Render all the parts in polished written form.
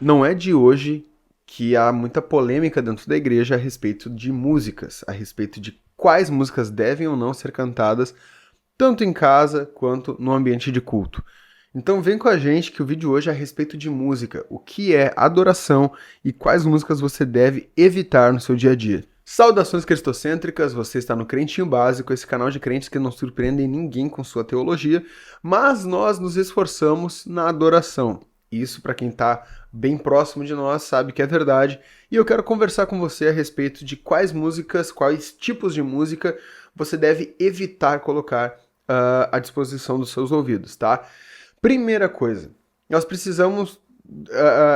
Não é de hoje que há muita polêmica dentro da igreja a respeito de músicas, a respeito de quais músicas devem ou não ser cantadas, tanto em casa quanto no ambiente de culto. Então vem com a gente que o vídeo hoje é a respeito de música, o que é adoração e quais músicas você deve evitar no seu dia a dia. Saudações cristocêntricas, você está no Crentinho Básico, esse canal de crentes que não surpreendem ninguém com sua teologia, mas nós nos esforçamos na adoração. Isso, para quem está bem próximo de nós, sabe que é verdade. E eu quero conversar com você a respeito de quais músicas, quais tipos de música você deve evitar colocar à disposição dos seus ouvidos, tá? Primeira coisa, nós precisamos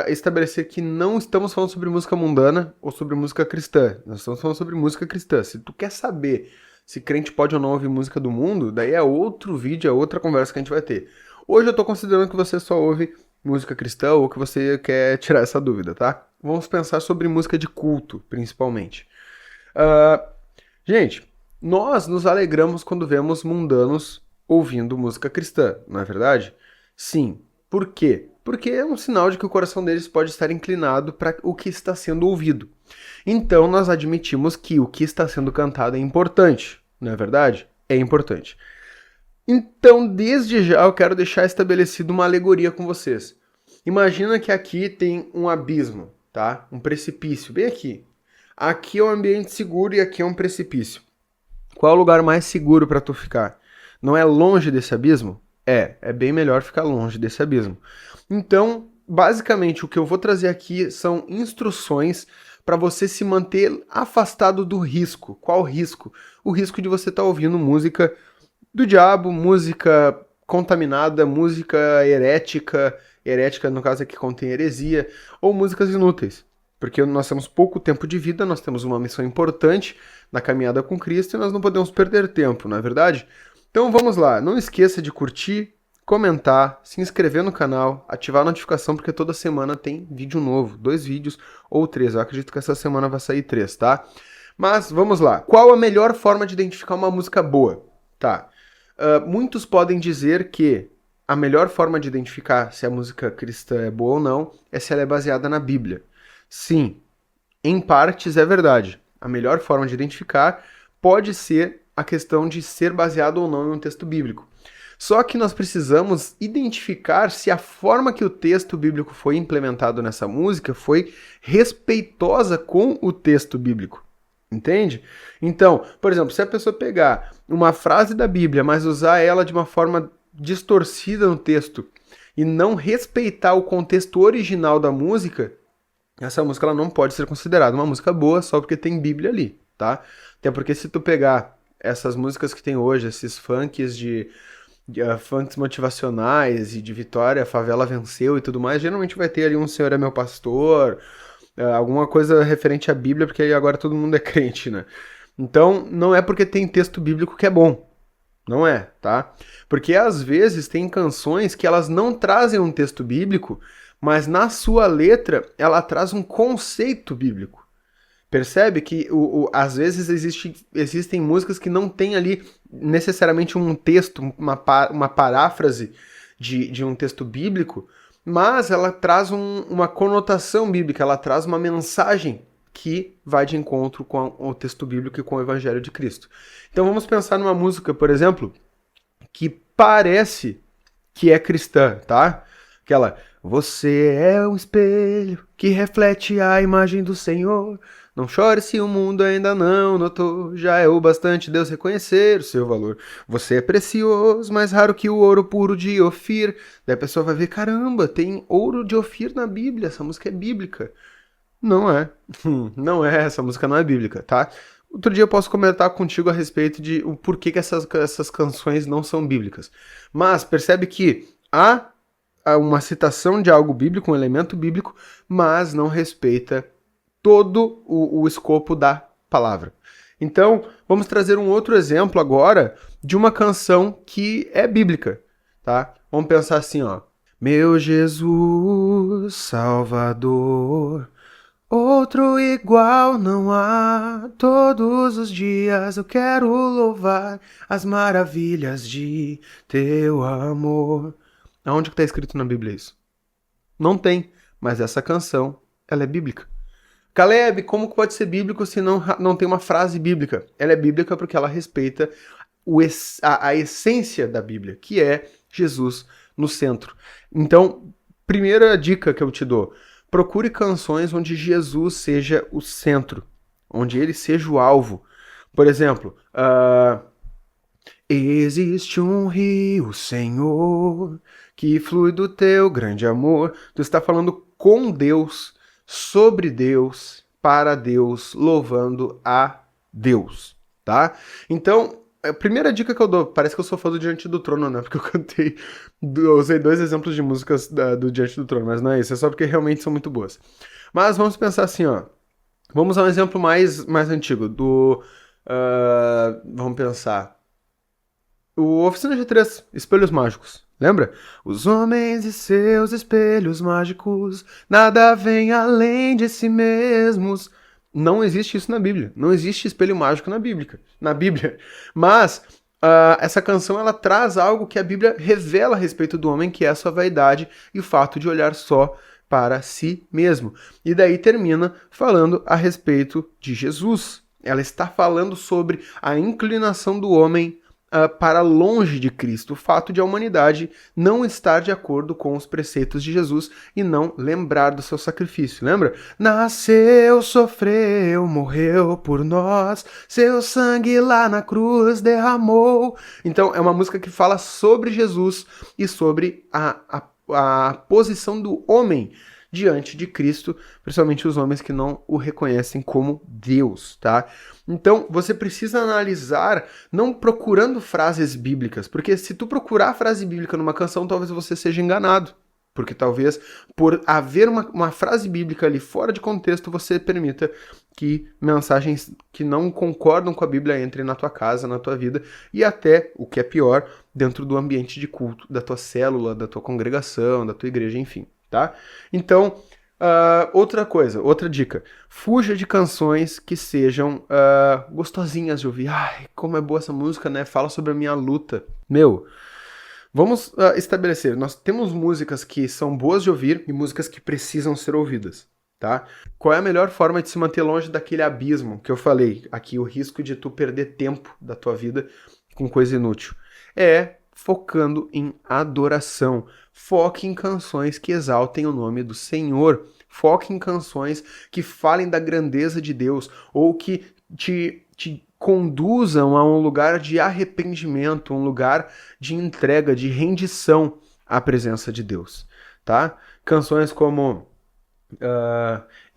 estabelecer que não estamos falando sobre música mundana ou sobre música cristã. Nós estamos falando sobre música cristã. Se tu quer saber se crente pode ou não ouvir música do mundo, daí é outro vídeo, é outra conversa que a gente vai ter. Hoje eu tô considerando que você só ouve música cristã ou que você quer tirar essa dúvida, tá? Vamos pensar sobre música de culto, principalmente. Ah, gente, nós nos alegramos quando vemos mundanos ouvindo música cristã, não é verdade? Sim. Por quê? Porque é um sinal de que o coração deles pode estar inclinado para o que está sendo ouvido. Então nós admitimos que o que está sendo cantado é importante, não é verdade? É importante. Então, desde já, eu quero deixar estabelecido uma alegoria com vocês. Imagina que aqui tem um abismo, tá? Um precipício, bem aqui. Aqui é um ambiente seguro e aqui é um precipício. Qual é o lugar mais seguro para tu ficar? Não é longe desse abismo? É bem melhor ficar longe desse abismo. Então, basicamente, o que eu vou trazer aqui são instruções para você se manter afastado do risco. Qual risco? O risco de você estar ouvindo música do diabo, música contaminada, música herética no caso aqui contém heresia, ou músicas inúteis. Porque nós temos pouco tempo de vida, nós temos uma missão importante na caminhada com Cristo e nós não podemos perder tempo, não é verdade? Então vamos lá, não esqueça de curtir, comentar, se inscrever no canal, ativar a notificação porque toda semana tem vídeo novo, 2 vídeos ou 3, eu acredito que essa semana vai sair 3, tá? Mas vamos lá, qual a melhor forma de identificar uma música boa? Tá, muitos podem dizer que a melhor forma de identificar se a música cristã é boa ou não é se ela é baseada na Bíblia. Sim, em partes é verdade. A melhor forma de identificar pode ser a questão de ser baseado ou não em um texto bíblico. Só que nós precisamos identificar se a forma que o texto bíblico foi implementado nessa música foi respeitosa com o texto bíblico. Entende? Então, por exemplo, se a pessoa pegar uma frase da Bíblia, mas usar ela de uma forma distorcida no texto e não respeitar o contexto original da música, essa música ela não pode ser considerada uma música boa só porque tem Bíblia ali, tá? Até porque se tu pegar essas músicas que tem hoje, esses funks funks motivacionais e de vitória, a favela venceu e tudo mais, geralmente vai ter ali um Senhor é meu pastor, alguma coisa referente à Bíblia, porque agora todo mundo é crente, né? Então, não é porque tem texto bíblico que é bom. Não é, tá? Porque às vezes tem canções que elas não trazem um texto bíblico, mas na sua letra ela traz um conceito bíblico. Percebe que às vezes existem músicas que não tem ali necessariamente um texto, uma paráfrase de um texto bíblico, mas ela traz uma conotação bíblica, ela traz uma mensagem que vai de encontro com o texto bíblico e com o Evangelho de Cristo. Então vamos pensar numa música, por exemplo, que parece que é cristã, tá? Aquela, você é um espelho que reflete a imagem do Senhor. Não chore se o mundo ainda não notou, já é o bastante Deus reconhecer o seu valor. Você é precioso, mais raro que o ouro puro de Ofir. Daí a pessoa vai ver, caramba, tem ouro de Ofir na Bíblia, essa música é bíblica. Não é. Não é, essa música não é bíblica, tá? Outro dia eu posso comentar contigo a respeito de o porquê que essas canções não são bíblicas. Mas percebe que há uma citação de algo bíblico, um elemento bíblico, mas não respeita todo o escopo da palavra. Então, vamos trazer um outro exemplo agora de uma canção que é bíblica, tá? Vamos pensar assim, ó. Meu Jesus Salvador, outro igual não há. Todos os dias eu quero louvar as maravilhas de teu amor. Aonde que está escrito na Bíblia isso? Não tem. mas essa canção, ela é bíblica. Caleb, como que pode ser bíblico se não tem uma frase bíblica? Ela é bíblica porque ela respeita a essência da Bíblia, que é Jesus no centro. Então, primeira dica que eu te dou, procure canções onde Jesus seja o centro, onde ele seja o alvo. Por exemplo, existe um rio, Senhor, que flui do teu grande amor. Tu está falando com Deus, sobre Deus, para Deus, louvando a Deus, tá? Então, a primeira dica que eu dou, parece que eu sou fã do Diante do Trono, né? Porque eu cantei, eu usei 2 exemplos de músicas do Diante do Trono, mas não é isso, é só porque realmente são muito boas. Mas vamos pensar assim, ó. Vamos a um exemplo mais antigo, vamos pensar. O Oficina G3, Espelhos Mágicos. Lembra? Os homens e seus espelhos mágicos, nada vem além de si mesmos. Não existe isso na Bíblia. Não existe espelho mágico na Bíblia. Mas essa canção ela traz algo que a Bíblia revela a respeito do homem, que é a sua vaidade e o fato de olhar só para si mesmo. E daí termina falando a respeito de Jesus. Ela está falando sobre a inclinação do homem para longe de Cristo, o fato de a humanidade não estar de acordo com os preceitos de Jesus e não lembrar do seu sacrifício, lembra? Nasceu, sofreu, morreu por nós, seu sangue lá na cruz derramou. Então é uma música que fala sobre Jesus e sobre a posição do homem diante de Cristo, principalmente os homens que não o reconhecem como Deus, tá? Então, você precisa analisar, não procurando frases bíblicas, porque se tu procurar a frase bíblica numa canção, talvez você seja enganado, porque talvez por haver uma frase bíblica ali fora de contexto, você permita que mensagens que não concordam com a Bíblia entrem na tua casa, na tua vida, e até, o que é pior, dentro do ambiente de culto, da tua célula, da tua congregação, da tua igreja, enfim. Tá? Então, outra dica. Fuja de canções que sejam gostosinhas de ouvir. Ai, como é boa essa música, né? Fala sobre a minha luta. Meu, vamos estabelecer. Nós temos músicas que são boas de ouvir e músicas que precisam ser ouvidas. Tá? Qual é a melhor forma de se manter longe daquele abismo que eu falei? Aqui, o risco de tu perder tempo da tua vida com coisa inútil. É focando em adoração. Foque em canções que exaltem o nome do Senhor. Foque em canções que falem da grandeza de Deus ou que te conduzam a um lugar de arrependimento, um lugar de entrega, de rendição à presença de Deus, tá? Canções como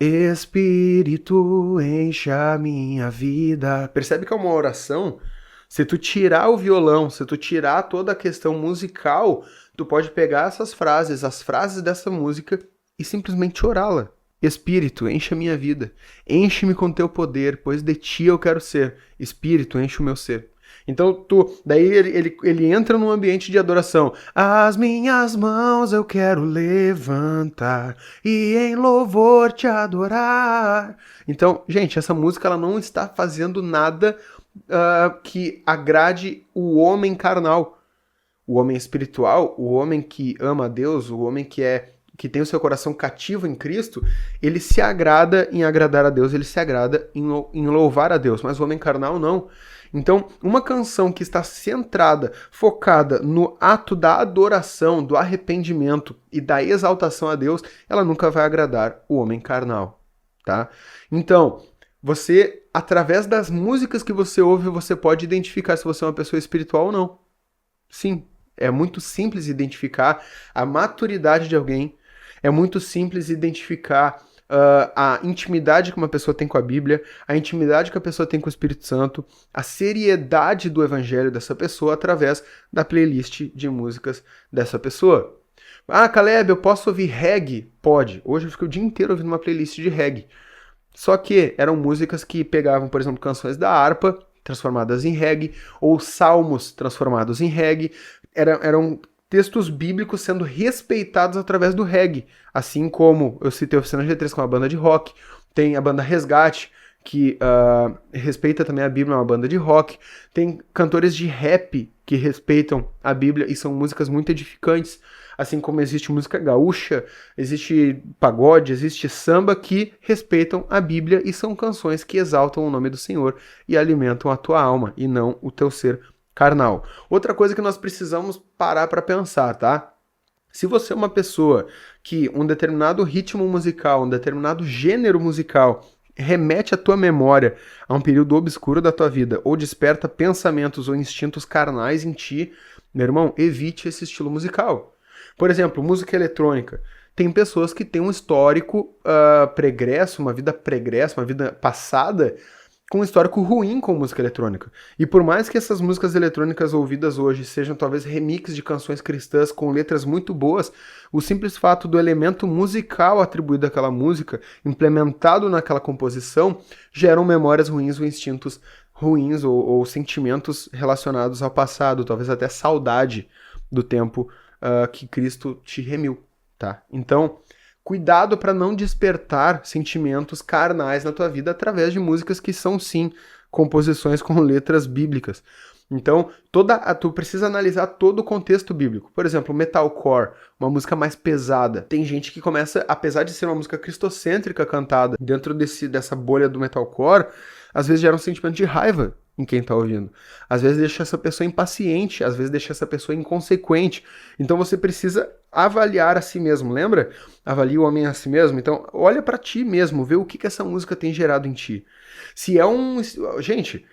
Espírito, encha a minha vida. Percebe que é uma oração? Se tu tirar o violão, se tu tirar toda a questão musical, tu pode pegar essas frases, as frases dessa música e simplesmente orá-la. Espírito, enche a minha vida. Enche-me com teu poder, pois de ti eu quero ser. Espírito, enche o meu ser. Então, daí ele entra num ambiente de adoração. As minhas mãos eu quero levantar e em louvor te adorar. Então, gente, essa música ela não está fazendo nada que agrade o homem carnal, o homem espiritual, o homem que ama a Deus, o homem que tem o seu coração cativo em Cristo, ele se agrada em agradar a Deus, ele se agrada em louvar a Deus, mas o homem carnal não. Então, uma canção que está centrada, focada no ato da adoração, do arrependimento e da exaltação a Deus, ela nunca vai agradar o homem carnal, tá? Então, você, através das músicas que você ouve, você pode identificar se você é uma pessoa espiritual ou não. Sim, é muito simples identificar a maturidade de alguém, é muito simples identificar a intimidade que uma pessoa tem com a Bíblia, a intimidade que a pessoa tem com o Espírito Santo, a seriedade do evangelho dessa pessoa através da playlist de músicas dessa pessoa. Ah, Caleb, eu posso ouvir reggae? Pode. Hoje eu fico o dia inteiro ouvindo uma playlist de reggae. Só que eram músicas que pegavam, por exemplo, canções da harpa, transformadas em reggae, ou salmos transformados em reggae. Eram textos bíblicos sendo respeitados através do reggae. Assim como eu citei a Oficina G3, que é uma banda de rock, tem a banda Resgate, que respeita também a Bíblia, é uma banda de rock. Tem cantores de rap que respeitam a Bíblia e são músicas muito edificantes. Assim como existe música gaúcha, existe pagode, existe samba que respeitam a Bíblia e são canções que exaltam o nome do Senhor e alimentam a tua alma e não o teu ser carnal. Outra coisa que nós precisamos parar para pensar, tá? Se você é uma pessoa que um determinado ritmo musical, um determinado gênero musical remete a tua memória a um período obscuro da tua vida ou desperta pensamentos ou instintos carnais em ti, meu irmão, evite esse estilo musical. Por exemplo, música eletrônica. Tem pessoas que têm um histórico pregresso, uma vida pregressa, uma vida passada, com um histórico ruim com música eletrônica. E por mais que essas músicas eletrônicas ouvidas hoje sejam talvez remixes de canções cristãs com letras muito boas, o simples fato do elemento musical atribuído àquela música, implementado naquela composição, geram memórias ruins ou instintos ruins ou sentimentos relacionados ao passado, talvez até saudade do tempo que Cristo te remiu, tá? Então, cuidado para não despertar sentimentos carnais na tua vida através de músicas que são, sim, composições com letras bíblicas. Então, tu precisa analisar todo o contexto bíblico. Por exemplo, metalcore, uma música mais pesada. Tem gente que começa, apesar de ser uma música cristocêntrica cantada dentro dessa bolha do metalcore, às vezes gera um sentimento de raiva em quem tá ouvindo. Às vezes deixa essa pessoa impaciente, às vezes deixa essa pessoa inconsequente. Então você precisa avaliar a si mesmo, lembra? Avalie o homem a si mesmo. Então olha pra ti mesmo, vê o que essa música tem gerado em ti. Se é Gente,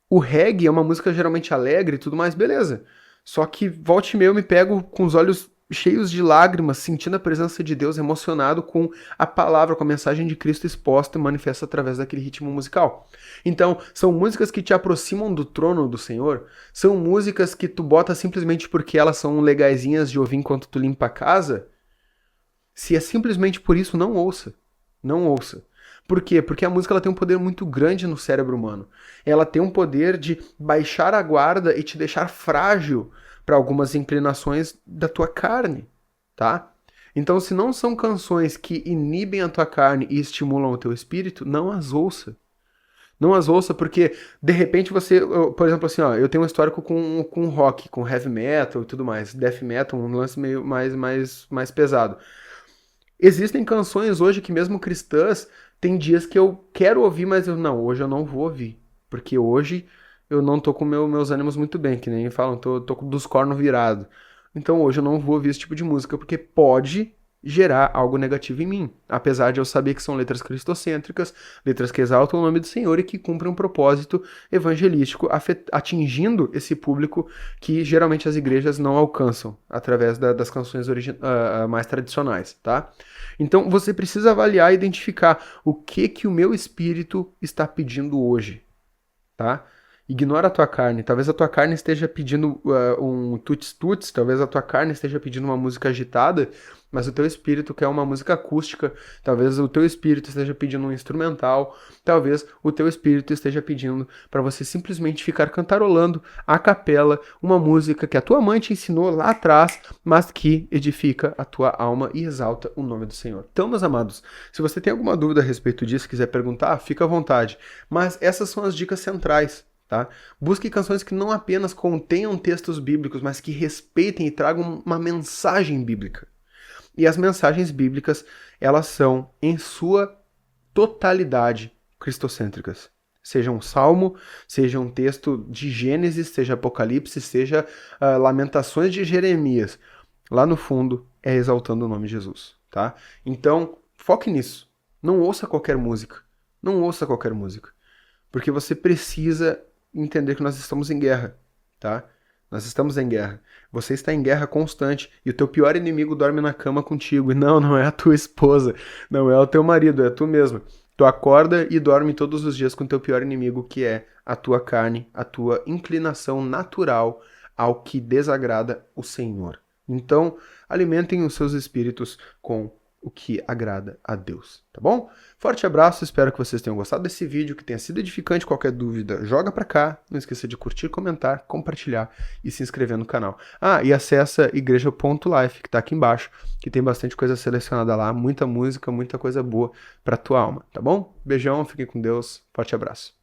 o reggae é uma música geralmente alegre e tudo mais, beleza. Só que volte e meia eu me pego com os olhos cheios de lágrimas, sentindo a presença de Deus, emocionado com a palavra, com a mensagem de Cristo exposta e manifesta através daquele ritmo musical. Então, são músicas que te aproximam do trono do Senhor, são músicas que tu bota simplesmente porque elas são legaisinhas de ouvir enquanto tu limpa a casa. Se é simplesmente por isso, não ouça. Não ouça. Por quê? Porque a música ela tem um poder muito grande no cérebro humano. Ela tem um poder de baixar a guarda e te deixar frágil para algumas inclinações da tua carne, tá? Então, se não são canções que inibem a tua carne e estimulam o teu espírito, não as ouça. Não as ouça porque, de repente, por exemplo, assim, ó, eu tenho um histórico com rock, com heavy metal e tudo mais, death metal, um lance meio mais pesado. Existem canções hoje que, mesmo cristãs, tem dias que eu quero ouvir, mas hoje eu não vou ouvir. Porque hoje eu não tô com meus ânimos muito bem, que nem falam, tô com dos cornos virados. Então hoje eu não vou ouvir esse tipo de música, porque pode gerar algo negativo em mim. Apesar de eu saber que são letras cristocêntricas, letras que exaltam o nome do Senhor e que cumprem um propósito evangelístico, atingindo esse público que geralmente as igrejas não alcançam, através das canções mais tradicionais, tá? Então você precisa avaliar e identificar o que o meu espírito está pedindo hoje, tá? Ignora a tua carne. Talvez a tua carne esteja pedindo um tuts-tuts, talvez a tua carne esteja pedindo uma música agitada, mas o teu espírito quer uma música acústica, talvez o teu espírito esteja pedindo um instrumental, talvez o teu espírito esteja pedindo para você simplesmente ficar cantarolando a capela uma música que a tua mãe te ensinou lá atrás, mas que edifica a tua alma e exalta o nome do Senhor. Então, meus amados, se você tem alguma dúvida a respeito disso, quiser perguntar, fica à vontade. Mas essas são as dicas centrais. Tá? Busque canções que não apenas contenham textos bíblicos, mas que respeitem e tragam uma mensagem bíblica. E as mensagens bíblicas, elas são, em sua totalidade, cristocêntricas. Seja um salmo, seja um texto de Gênesis, seja Apocalipse, seja Lamentações de Jeremias. Lá no fundo, é exaltando o nome de Jesus. Tá? Então, foque nisso. Não ouça qualquer música. Não ouça qualquer música. Porque você precisa entender que nós estamos em guerra, tá? Nós estamos em guerra. Você está em guerra constante e o teu pior inimigo dorme na cama contigo. E não é a tua esposa, não é o teu marido, é tu mesmo. Tu acorda e dorme todos os dias com o teu pior inimigo, que é a tua carne, a tua inclinação natural ao que desagrada o Senhor. Então, alimentem os seus espíritos com o que agrada a Deus, tá bom? Forte abraço, espero que vocês tenham gostado desse vídeo, que tenha sido edificante. Qualquer dúvida, joga pra cá. Não esqueça de curtir, comentar, compartilhar e se inscrever no canal. Ah, e acessa igreja.life, que tá aqui embaixo, que tem bastante coisa selecionada lá, muita música, muita coisa boa pra tua alma, tá bom? Beijão, fiquem com Deus, forte abraço.